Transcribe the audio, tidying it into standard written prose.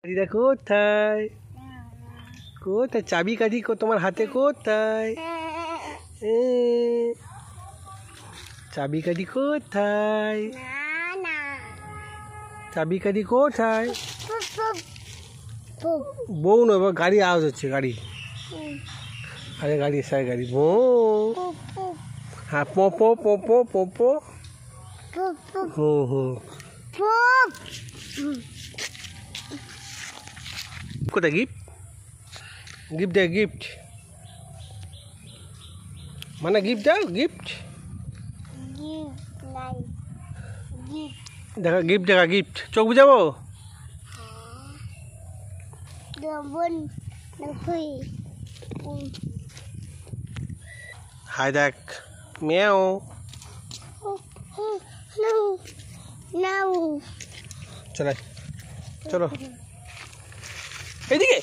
গাড়িটা কোথায়? কোথায় চাবি কাঠি তোমার হাতে কোথায়? চাবি কাঠি কোথায়? চাবি কাঠি কোথায়? বউ নয়, গাড়ি আওয়াজ হচ্ছে, গাড়ি। আরে গাড়ি, স্যার গাড়ি, বউ। হ্যাঁ, পোপো পোপো পোপো। হুম হুম। কোথায় গিফট? গিফট দেয়, গিফট মানে গিফট দাও, গিফট দেখা, গিফট দেখা, গিফট। চোখ বুঝাবো? হাই দেখ, মেও। চলো চলো এইদিকে।